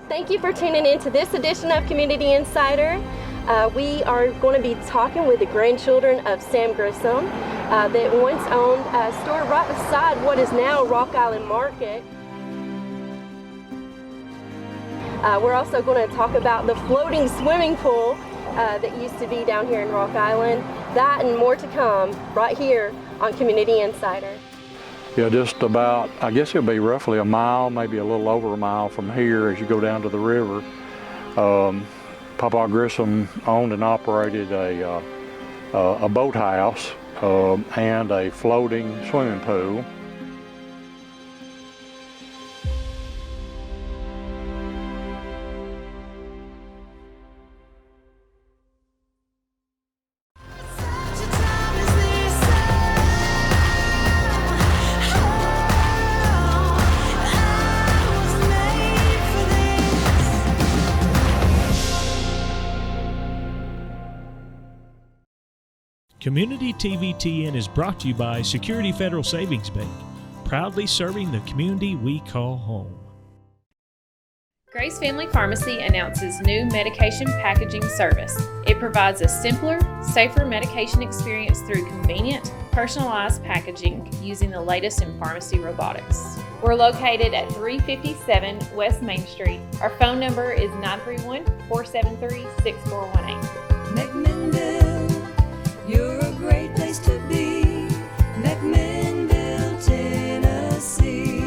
Thank you for tuning in to this edition of Community Insider. We are going to be talking with the grandchildren of Sam Grissom that once owned a store right beside what is now Rock Island Market. We're also going to talk about the floating swimming pool that used to be down here in Rock Island. That and more to come right here on Community Insider. Yeah, just about, I guess it'll be roughly a mile, maybe a little over a mile from here as you go down to the river. Papa Grissom owned and operated a boathouse and a floating swimming pool. Community TVTN is brought to you by Security Federal Savings Bank, proudly serving the community we call home. Grace Family Pharmacy announces new medication packaging service. It provides a simpler, safer medication experience through convenient, personalized packaging using the latest in pharmacy robotics. We're located at 357 West Main Street. Our phone number is 931-473-6418. McMinnville, you're a great place to be. McMinnville, Tennessee.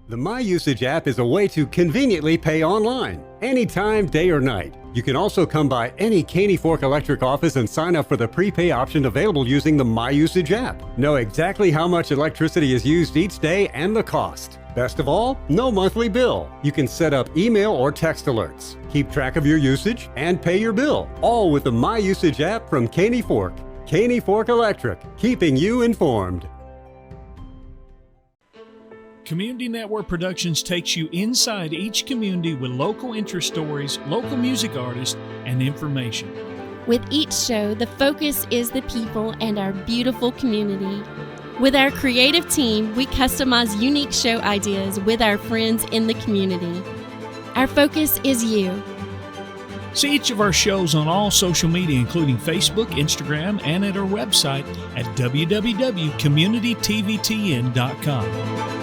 The My Usage app is a way to conveniently pay online, anytime, day or night. You can also come by any Caney Fork Electric office and sign up for the prepay option available using the My Usage app. Know exactly how much electricity is used each day and the cost. Best of all, no monthly bill. You can set up email or text alerts, keep track of your usage, and pay your bill, all with the My Usage app from Caney Fork. Caney Fork Electric, keeping you informed. Community Network Productions takes you inside each community with local interest stories, local music artists, and information. With each show, the focus is the people and our beautiful community. With our creative team, we customize unique show ideas with our friends in the community. Our focus is you. See each of our shows on all social media, including Facebook, Instagram, and at our website at www.communitytvtn.com.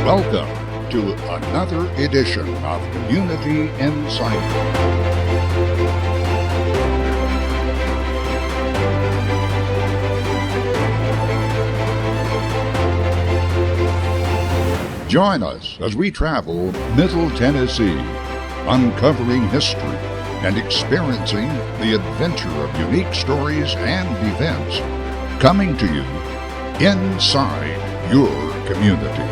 Welcome to another edition of Community Insider. Join us as we travel Middle Tennessee, uncovering history and experiencing the adventure of unique stories and events coming to you inside your community.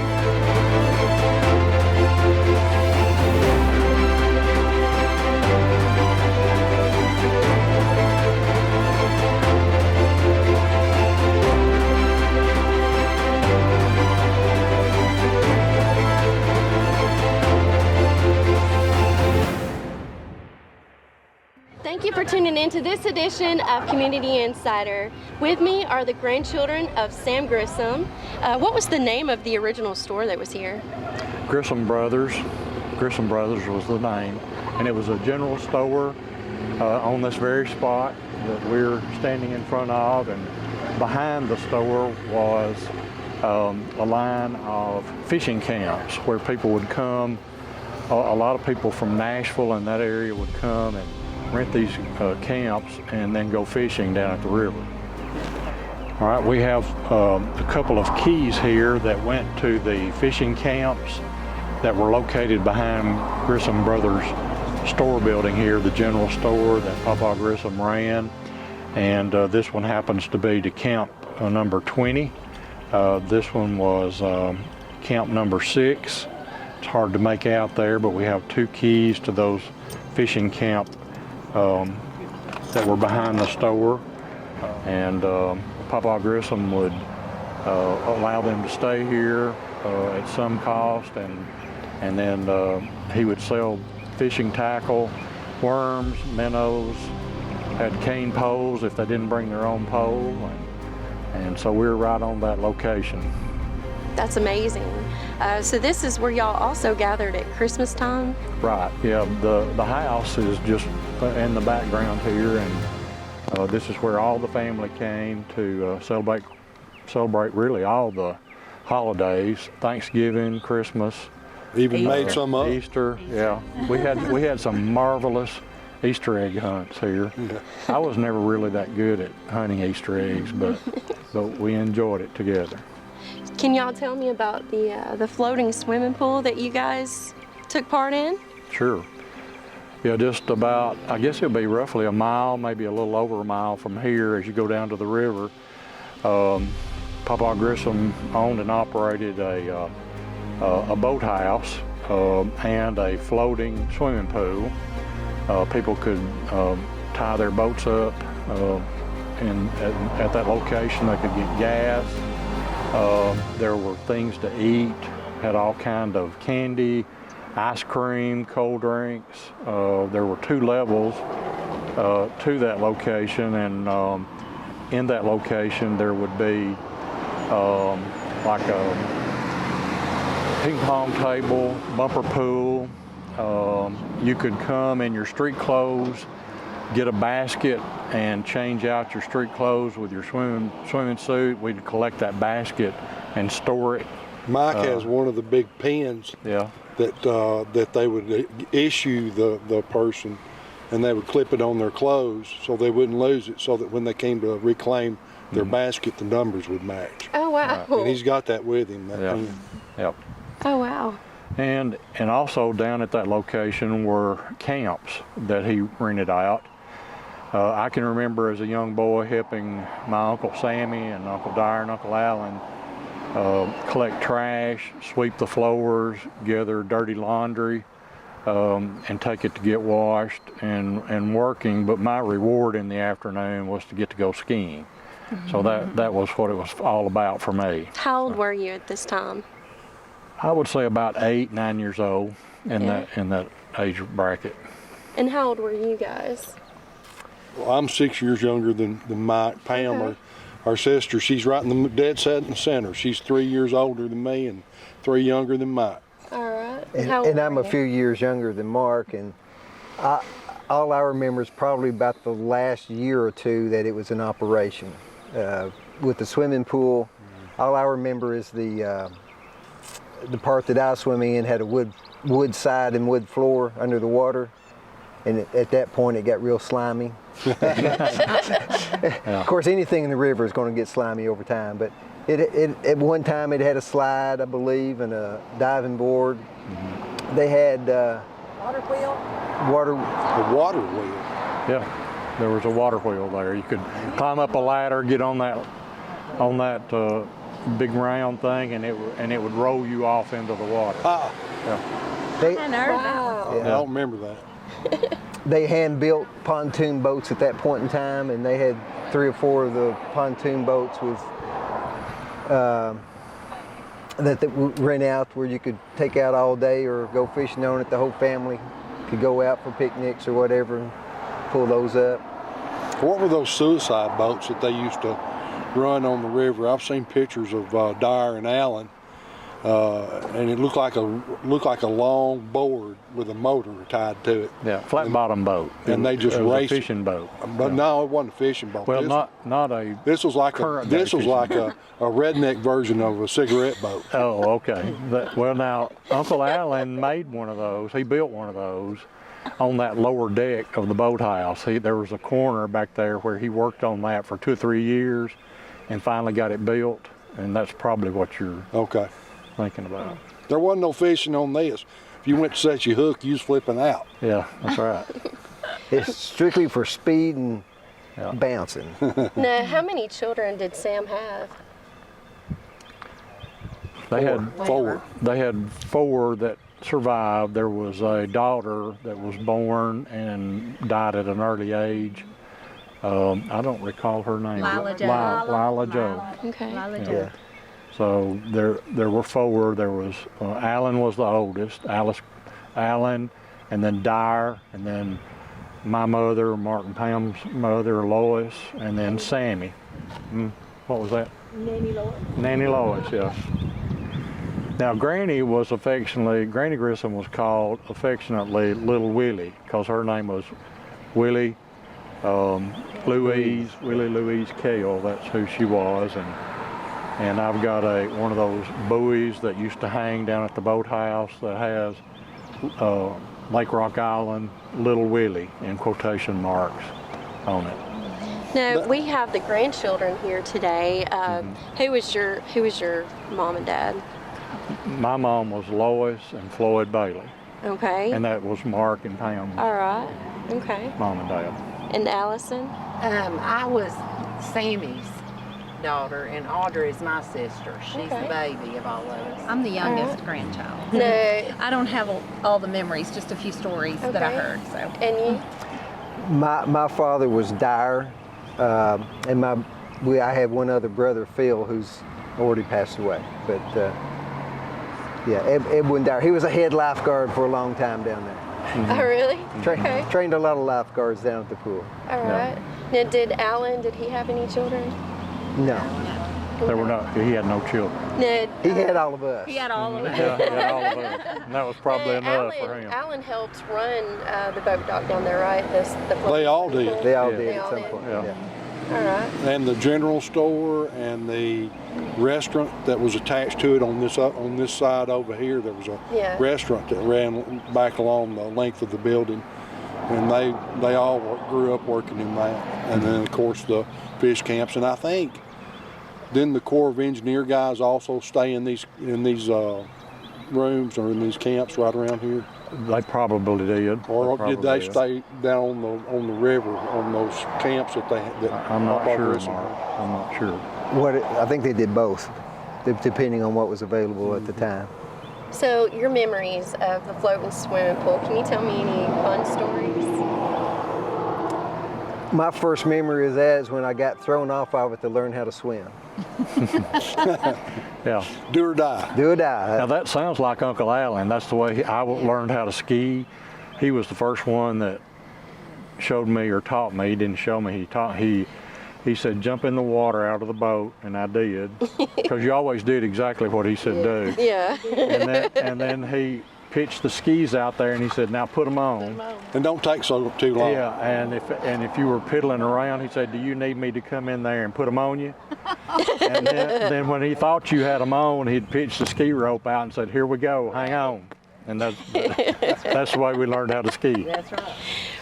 Thank you for tuning in to this edition of Community Insider. With me are the grandchildren of Sam Grissom. What was the name of the original store that was here? Grissom Brothers. Grissom Brothers was the name. And it was a general store on this very spot that we're standing in front of. And behind the store was a line of fishing camps where people would come. A lot of people from Nashville and that area would come and rent these camps and then go fishing down at the river. All right, we have a couple of keys here that went to the fishing camps that were located behind Grissom Brothers store building here, the general store that Papa Grissom ran. And this one happens to be to camp number 20. This one was camp number 6. It's hard to make out there, but we have 2 keys to those fishing camp that were behind the store. And Papa Grissom would allow them to stay here at some cost, and then he would sell fishing tackle, worms, minnows, had cane poles if they didn't bring their own pole, and so we were right on that location. That's amazing. So this is where y'all also gathered at Christmas time? Right, yeah, the house is just in the background here, and this is where all the family came to celebrate really all the holidays, Thanksgiving, Christmas. Even made some up. Easter, yeah. We had some marvelous Easter egg hunts here. I was never really that good at hunting Easter eggs, but we enjoyed it together. Can y'all tell me about the floating swimming pool that you guys took part in? Sure. Yeah, just about, I guess it'll be roughly a mile, maybe a little over a mile from here as you go down to the river. Papa Grissom owned and operated a boathouse and a floating swimming pool. People could tie their boats up at that location. They could get gas. There were things to eat, had all kind of candy, ice cream, cold drinks. There were 2 levels to that location, and in that location there would be like a ping pong table, bumper pool. You could come in your street clothes, get a basket and change out your street clothes with your swimming suit. We'd collect that basket and store it. Mike has one of the big pins that they would issue the person, and they would clip it on their clothes so they wouldn't lose it, so that when they came to reclaim their basket, the numbers would match. Oh, wow. And he's got that with him. That pin. Yep. Oh, wow. And also down at that location were camps that he rented out. I can remember as a young boy helping my Uncle Sammy and Uncle Dyer and Uncle Alan collect trash, sweep the floors, gather dirty laundry, and take it to get washed and working. But my reward in the afternoon was to get to go skiing. So that was what it was all about for me. How old were you at this time? I would say about 8, 9 years old in that age bracket. And how old were you guys? Well, I'm 6 years younger than Mike. Pam, our sister, she's right in the dead set in the center. She's 3 years older than me and 3 younger than Mike. All right. And I'm a few years younger than Mark, and all I remember is probably about the last year or 2 that it was in operation. With the swimming pool, all I remember is the part that I was swimming in had a wood side and wood floor under the water, and at that point it got real slimy. Of course, anything in the river is going to get slimy over time, but at one time it had a slide, I believe, and a diving board. They had Water wheel? A water wheel. Yeah, there was a water wheel there. You could climb up a ladder, get on that big round thing, and it would roll you off into the water. Ah. Yeah. I don't remember that. They hand-built pontoon boats at that point in time, and they had 3 or 4 of the pontoon boats with that would rent out, where you could take out all day or go fishing on it. The whole family could go out for picnics or whatever and pull those up. What were those suicide boats that they used to run on the river? I've seen pictures of Dyer and Allen, and it looked like a long board with a motor tied to it. Yeah, flat bottom boat. And they just raced. A fishing boat. But no, it wasn't a fishing boat. Well, not a. This was like a redneck version of a cigarette boat. Oh, okay. Well, now Uncle Alan made one of those. He built one of those on that lower deck of the boathouse. There was a corner back there where he worked on that for 2 or 3 years, and finally got it built. And that's probably what you're thinking about. There wasn't no fishing on this. If you went to set your hook, you was flipping out. Yeah, that's right. It's strictly for speed and bouncing. Now, how many children did Sam have? They had 4. They had 4 that survived. There was a daughter that was born and died at an early age. I don't recall her name. Lila Jo. Lila Jo. Okay. Lila Jo. Yeah. So there were four. There was Alan was the oldest, Alan, and then Dyer, and then my mother, Mark and Pam's mother, Lois, and then Sammy. What was that? Nanny Lois, yeah. Now Granny Grissom was called affectionately Little Willie, because her name was Willie Louise Kale. That's who she was, and I've got one of those buoys that used to hang down at the boathouse that has Lake Rock Island Little Willie in quotation marks on it. Now we have the grandchildren here today. Who was your mom and dad? My mom was Lois and Floyd Bailey. Okay. And that was Mark and Pam. All right. Okay. Mom and dad. And Allison? I was Sammy's daughter, and Audra is my sister. She's the baby of all of us. I'm the youngest grandchild. No. I don't have all the memories, just a few stories that I heard. So. And you? My father was Dyer, and I have one other brother, Phil, who's already passed away. But yeah, Edwin Dyer. He was a head lifeguard for a long time down there. Oh, really? Trained a lot of lifeguards down at the pool. All right. Now, did he have any children? No. There were not. He had no children. No. He had all of us. He had all of us. Yeah, he had all of us. And that was probably enough for him. Alan helped run the boat dock down there, right? They all did. They all did at some point. Yeah. All right. And the general store and the restaurant that was attached to it on this side over here, there was a restaurant that ran back along the length of the building, and they all grew up working in that. And then of course the fish camps, and I think then the Corps of Engineer guys also stay in these rooms or in these camps right around here. They probably did. Or did they stay down on the river on those camps that I'm not sure, Mark. I'm not sure. I think they did both, depending on what was available at the time. So your memories of the floating swimming pool, can you tell me any fun stories? My first memory of that is when I got thrown off of it to learn how to swim. Yeah. Do or die. Do or die. Now that sounds like Uncle Alan. That's the way I learned how to ski. He was the first one that showed me or taught me. He didn't show me. He said, jump in the water out of the boat, and I did, because you always did exactly what he said do. Yeah. And then he pitched the skis out there, and he said, now put them on. And don't take too long. Yeah, and if you were piddling around, he said, do you need me to come in there and put them on you? And then when he thought you had them on, he'd pitch the ski rope out and said, here we go, hang on. And that's the way we learned how to ski. That's right.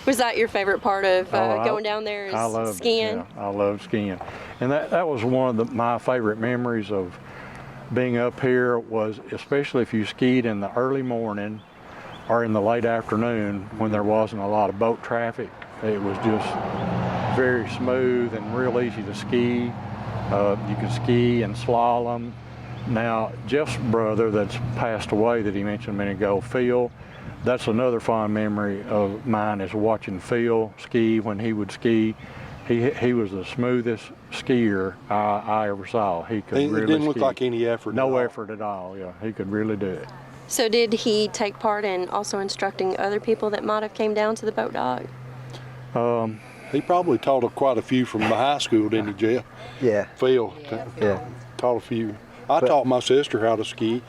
Was that your favorite part of going down there is skiing? Yeah, I love skiing. And that was one of my favorite memories of being up here, was especially if you skied in the early morning or in the late afternoon when there wasn't a lot of boat traffic. It was just very smooth and real easy to ski. You could ski and slalom. Now, Jeff's brother that's passed away that he mentioned a minute ago, Phil, that's another fond memory of mine, is watching Phil ski when he would ski. He was the smoothest skier I ever saw. He could really didn't look ski. like any effort. No effort at all, yeah. He could really do it. So did he take part in also instructing other people that might have came down to the boat dock? He probably taught quite a few from the high school, didn't he, Jeff? Yeah. Phil. Yeah. Taught a few. I taught my sister how to ski.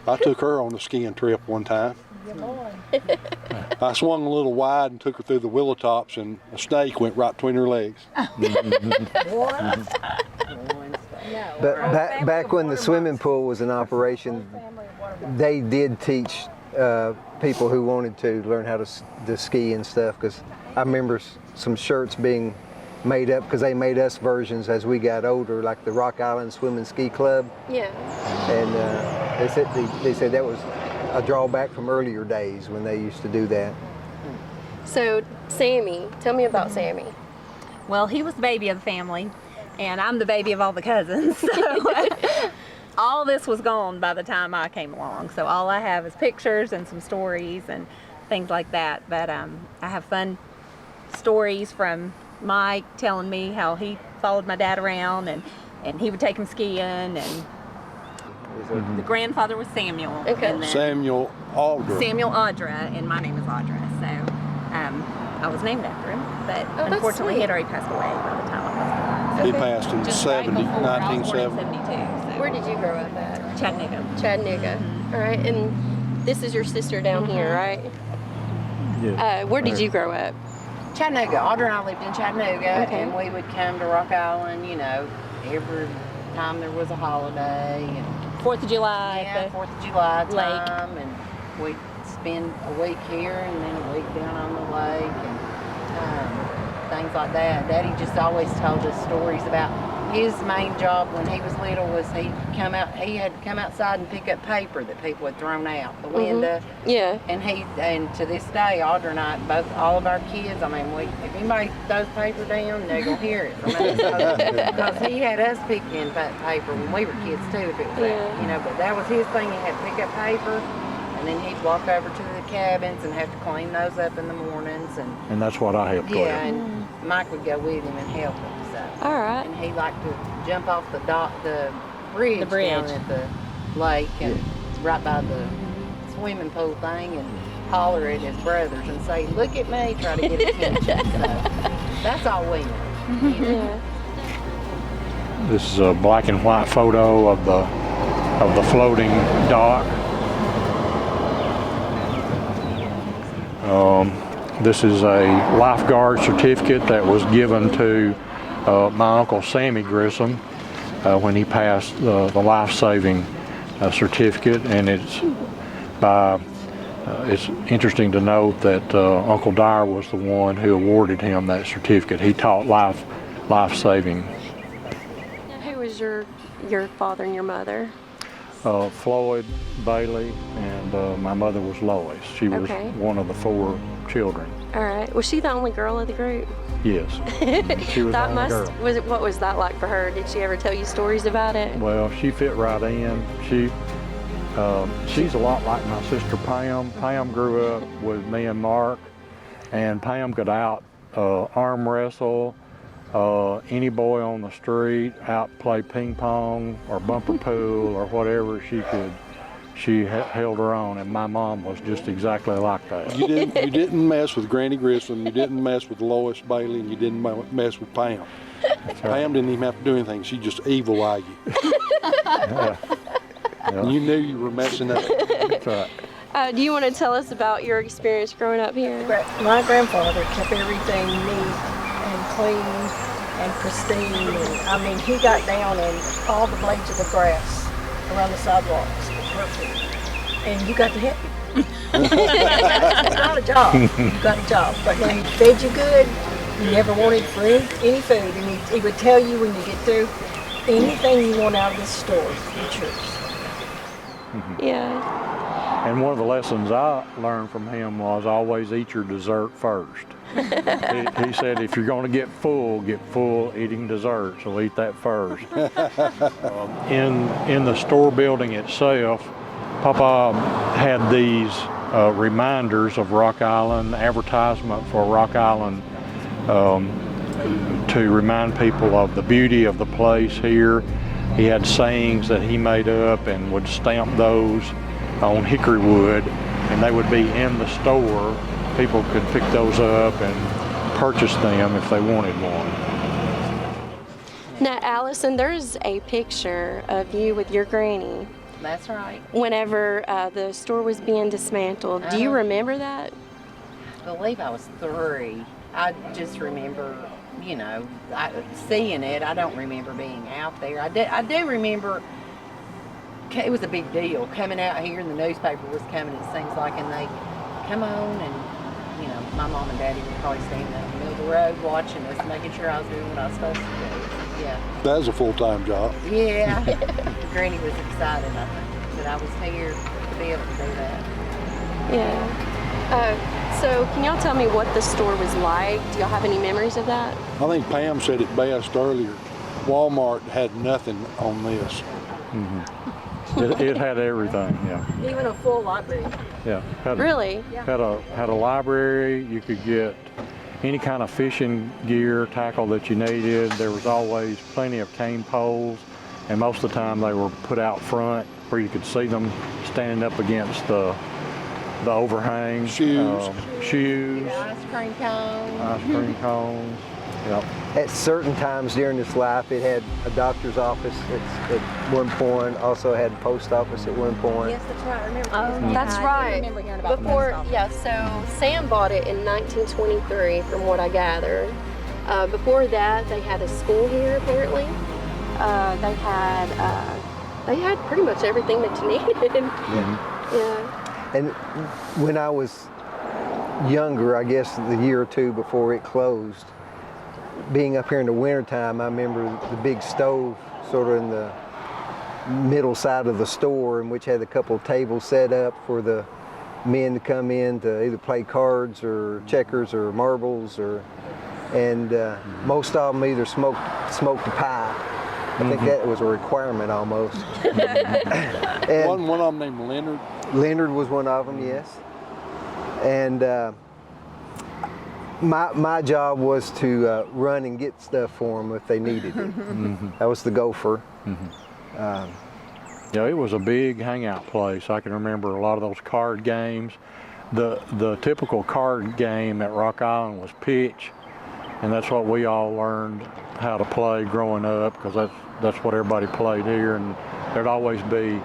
I took her on a skiing trip one time. I swung a little wide and took her through the willow tops, and a snake went right between her legs. But back when the swimming pool was in operation, they did teach people who wanted to learn how to ski and stuff, because I remember some shirts being made up, because they made us versions as we got older, like the Rock Island Swim and Ski Club. Yeah. And they said that was a drawback from earlier days when they used to do that. So Sammy, tell me about Sammy. Well, he was the baby of the family, and I'm the baby of all the cousins. So all this was gone by the time I came along. So all I have is pictures and some stories and things like that. But I have fun stories from Mike telling me how he followed my dad around and he would take him skiing, and The grandfather was Samuel. Okay. And then Samuel Audra. Samuel Audra, and my name is Audra. So I was named after him, but that's unfortunately he sweet. had already passed away by the time I was born. He passed in Just right 70, before I was born in 1970. 72. So. Where did you grow up at? Chattanooga. Chattanooga. All right, and this is your sister down here, right? Yeah. Where did you grow up? Chattanooga. Audra and I lived in Chattanooga, Okay. and we would come to Rock Island, you know, every time there was a holiday. And 4th of July. yeah, at 4th of July lake. time, and we'd spend a week here and then a week down on the lake, and things like that. Daddy just always told us stories about his main job when he was little was he had to come outside and pick up paper that people had thrown out the window. Yeah. And to this day, Audra and I, all of our kids, I mean, if anybody throws paper down, they're gonna hear it from us because he had us picking paper when we were kids too. If it was that, you know, but that was his thing. He had to pick up paper, and then he'd walk over to the cabins and have to clean those up in the mornings. And that's what I helped with. Yeah, and Mike would go with him and help him. So. All right. And he liked to jump off the bridge down at the lake and right by the swimming pool thing and holler at his brothers and say, "Look at me," try to get attention. So that's all we know. Yeah. This is a black and white photo of the floating dock. This is a lifeguard certificate that was given to my Uncle Sammy Grissom when he passed the life-saving certificate, and it's interesting to note that Uncle Dyer was the one who awarded him that certificate. He taught life-saving. Who was your father and your mother? Floyd Bailey, and my mother was Lois. She was one of the 4 children. All right. Was she the only girl of the group? Yes. She was the only girl. What was that like for her? Did she ever tell you stories about it? Well, she fit right in. She's a lot like my sister Pam. Pam grew up with me and Mark, and Pam could arm wrestle any boy on the street, out play ping pong or bumper pool or whatever she could. She held her own, and my mom was just exactly like that. You didn't mess with Granny Grissom, you didn't mess with Lois Bailey, and you didn't mess with Pam. Pam didn't even have to do anything. She just evil-eyed you. Yeah. You knew you were messing up. That's right. Do you want to tell us about your experience growing up here? My grandfather kept everything neat and clean and pristine. And, I mean, he got down on all the blades of the grass around the sidewalks. Perfect. And you got to help him. It's not a job. You got a job. But now he fed you good. You never wanted for any food. And he would tell you when you get through, anything you want out of this store, it's yours. Yeah. And one of the lessons I learned from him was always eat your dessert first. He said if you're going to get full eating dessert, so eat that first. In the store building itself, Papa had these reminders of Rock Island, advertisement for Rock Island to remind people of the beauty of the place here. He had sayings that he made up and would stamp those on hickory wood, and they would be in the store. People could pick those up and purchase them if they wanted one. Now, Allison, there's a picture of you with your granny. That's right. Whenever the store was being dismantled. Do you remember that? I believe I was 3. I just remember, you know, seeing it. I don't remember being out there. I do remember it was a big deal coming out here, and the newspaper was coming, it seems like, and they come on, and, you know, my mom and daddy were probably standing out in the middle of the road watching us, making sure I was doing what I was supposed to do. Yeah. That was a full-time job. Yeah. Granny was excited, I think, that I was here to be able to do that. Yeah. So can y'all tell me what the store was like? Do y'all have any memories of that? I think Pam said it best earlier. Walmart had nothing on this. Mm-hmm. It had everything, yeah. Even a full library. Yeah. Really? Had a library. You could get any kind of fishing gear, tackle that you needed. There was always plenty of cane poles and most of the time they were put out front where you could see them standing up against the overhang. Shoes. Ice cream cones. Ice cream cones. Yep. At certain times during its life, it had a doctor's office at one point, also had a post office at one point. Yes, that's right. I remember. That's I right. do remember hearing about the Before, post office. yeah, so Sam bought it in 1923 from what I gathered. Before that, they had a school here apparently. They had pretty much everything that you needed. Yeah. And when I was younger, I guess the year or two before it closed, being up here in the wintertime, I remember the big stove sort of in the middle side of the store, in which had a couple of tables set up for the men to come in to either play cards or checkers or marbles, and most of them either smoked a pipe. I think that was a requirement almost. And One of them named Leonard. Leonard was one of them, yes. And my job was to run and get stuff for them if they needed it. That was the gopher. Yeah, it was a big hangout place. I can remember a lot of those card games. The typical card game at Rock Island was pitch, and that's what we all learned how to play growing up, because that's what everybody played here, and there'd always be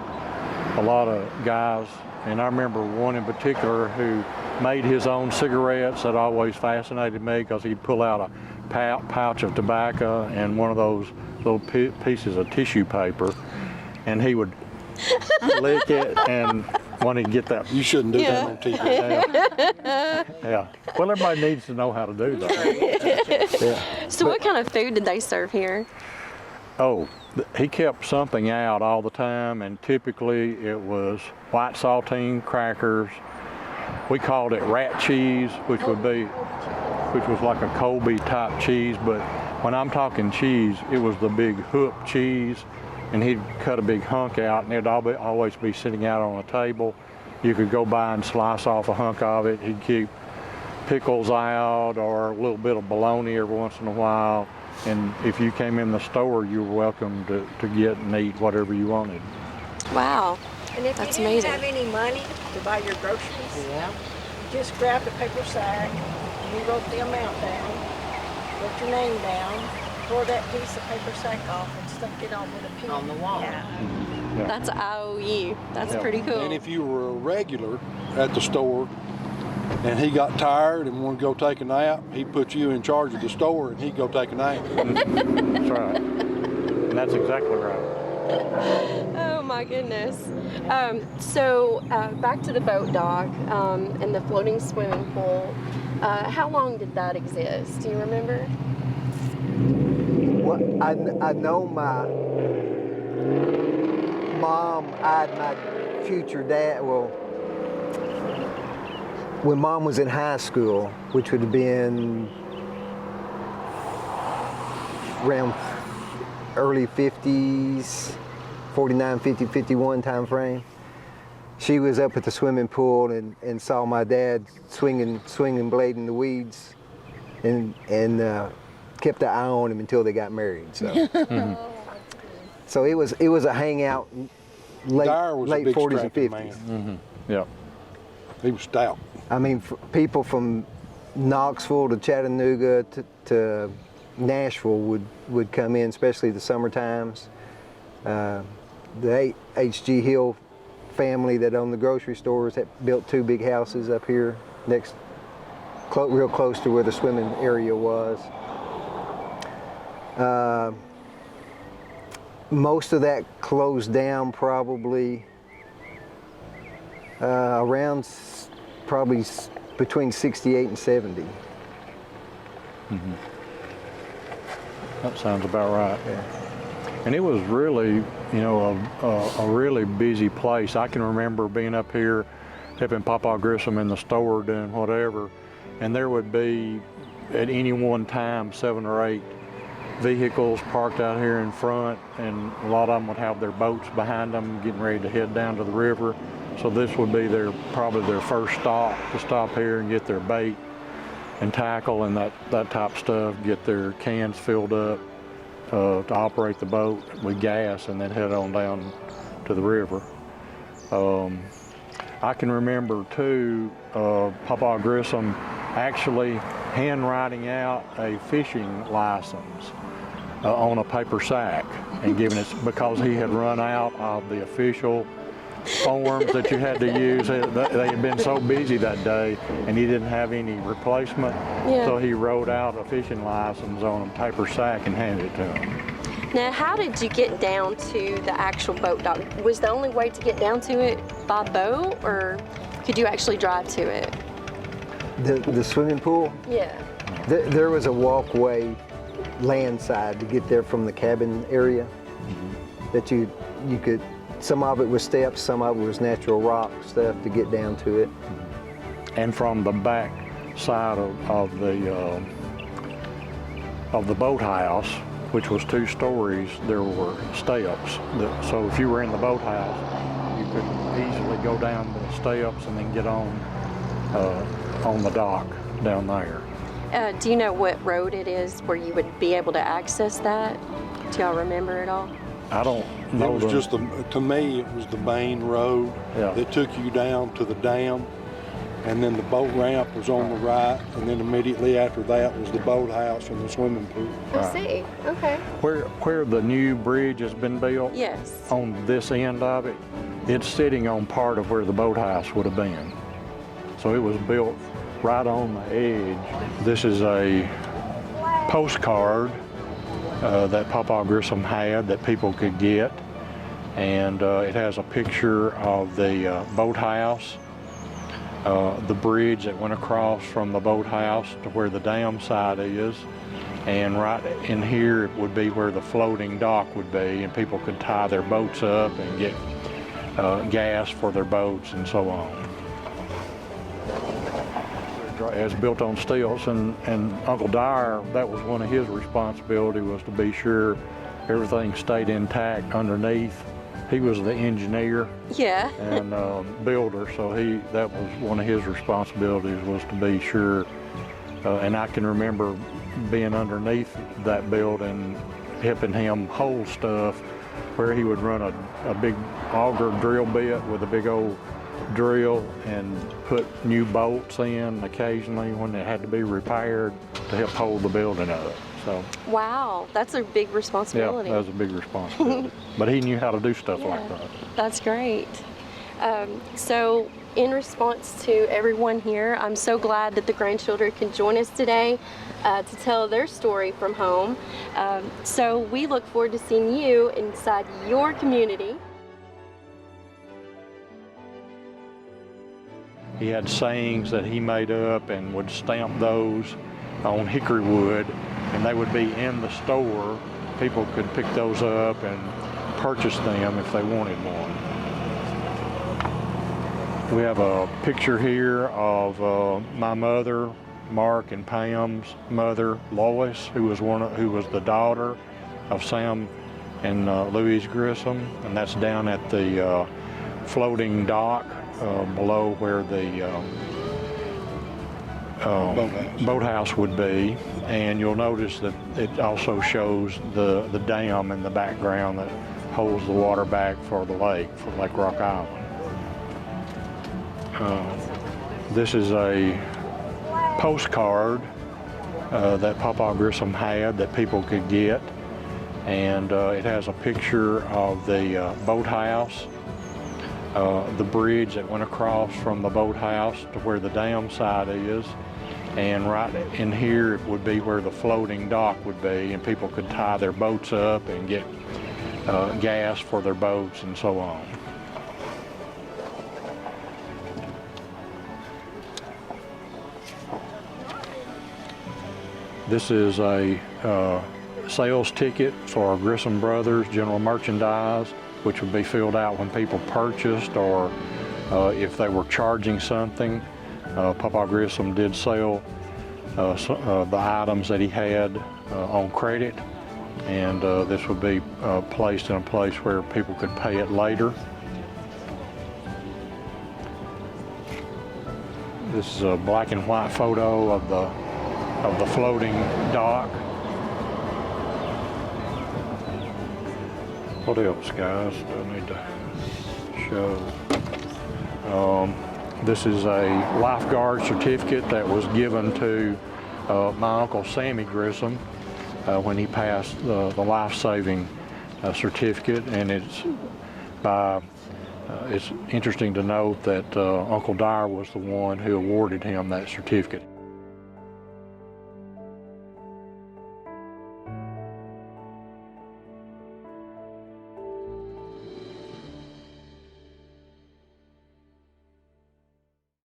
a lot of guys, and I remember one in particular who made his own cigarettes. That always fascinated me, because he'd pull out a pouch of tobacco and one of those little pieces of tissue paper, and he would lick it, and when he'd get that. You shouldn't do that on TV. Yeah. Well, everybody needs to know how to do that. Yeah. So what kind of food did they serve here? Oh, he kept something out all the time, and typically it was white saltine crackers. We called it rat cheese, which was like a Colby type cheese, but when I'm talking cheese, it was the big hoop cheese, and he'd cut a big hunk out, and it'd always be sitting out on a table. You could go by and slice off a hunk of it. He'd keep pickles out or a little bit of bologna every once in a while. And if you came in the store, you were welcome to get and eat whatever you wanted. Wow. And if That's you didn't amazing. have any money to buy your groceries, you just grabbed a paper sack, and you wrote the amount down, wrote your name down, tore that piece of paper sack off, and stuck it on with a pin. On the wall. Yeah. That's IOU. That's Yeah. pretty cool. And if you were a regular at the store and he got tired and wanted to go take a nap, he'd put you in charge of the store and he'd go take a nap. That's right. And that's exactly right. Oh my goodness. So back to the boat dock and the floating swimming pool. How long did that exist? Do you remember? Well, I know my mom eyed my future dad, well, when Mom was in high school, which would have been around early 50s, 49, 50, 51 time frame. She was up at the swimming pool and saw my dad swinging blade in the weeds, and kept an eye on him until they got married. So, so it was a hangout late Dyer was a big 40s and strapping 50s. man. Yeah. He was stout. I mean, people from Knoxville to Chattanooga to Nashville would come in, especially the summer times. The H.G. Hill family that owned the grocery stores that built 2 big houses up here real close to where the swimming area was. Most of that closed down probably around probably between 68 and 70. Mm-hmm. That sounds about right. Yeah. And it was really, a really busy place. I can remember being up here, helping Papa Grissom in the store doing whatever, and there would be, at any one time, 7 or 8 vehicles parked out here in front, and a lot of them would have their boats behind them getting ready to head down to the river. So this would be probably their first stop, to stop here and get their bait and tackle and that type of stuff, get their cans filled up. to operate the boat with gas and then head on down to the river. I can remember too, Papa Grissom actually handwriting out a fishing license on a paper sack and giving it, because he had run out of the official forms that you had to use. They had been so busy that day and he didn't have any replacement, so he wrote out a fishing license on a paper sack and handed it to him. Now, how did you get down to the actual boat dock? Was the only way to get down to it by boat, or could you actually drive to it? The swimming pool? Yeah. There was a walkway landside to get there from the cabin area that you could, some of it was steps, some of it was natural rock stuff to get down to it. And from the back side of the boathouse, which was 2 stories, there were steps. So if you were in the boathouse, you could easily go down the steps and then get on the dock down there. Do you know what road it is where you would be able to access that? Do y'all remember it all? I don't know. It was just, to me, it was the main road that took you down to the dam, and then the boat ramp was on the right, and then immediately after that was the boathouse and the swimming pool. I see. Okay. Where the new bridge has been built, yes, on this end of it, it's sitting on part of where the boathouse would have been. So it was built right on the edge. This is a postcard that Papa Grissom had that people could get, and it has a picture of the boathouse, the bridge that went across from the boathouse to where the dam side is, and right in here would be where the floating dock would be, and people could tie their boats up and get gas for their boats and so on. It's built on stilts, and Uncle Dyer, that was one of his responsibilities, was to be sure everything stayed intact underneath. He was the engineer and builder, so that was one of his responsibilities, was to be sure. And I can remember being underneath that building, helping him hold stuff, where he would run a big auger drill bit with a big old drill and put new bolts in occasionally when they had to be repaired to help hold the building up. So, wow, that's a big responsibility. Yeah, that was a big responsibility. But he knew how to do stuff like that. That's great. So in response to everyone here, I'm so glad that the grandchildren can join us today to tell their story from home. So we look forward to seeing you inside your community. He had sayings that he made up and would stamp those on hickory wood, and they would be in the store. People could pick those up and purchase them if they wanted one. We have a picture here of my mother, Mark and Pam's mother, Lois, who was the daughter of Sam and Louise Grissom, and that's down at the floating dock below where the boathouse would be. And you'll notice that it also shows the dam in the background that holds the water back for the lake, for Lake Rock Island. This is a postcard that Papa Grissom had that people could get, and it has a picture of the boathouse, the bridge that went across from the boathouse to where the dam side is, and right in here would be where the floating dock would be, and people could tie their boats up and get gas for their boats and so on. This is a sales ticket for Grissom Brothers General Merchandise, which would be filled out when people purchased, or if they were charging something. Papa Grissom did sell the items that he had on credit, and this would be placed in a place where people could pay it later. This is a black and white photo of the floating dock. What else, guys, do I need to show? This is a lifeguard certificate that was given to my Uncle Sammy Grissom when he passed the life-saving certificate, and it's interesting to note that Uncle Dyer was the one who awarded him that certificate.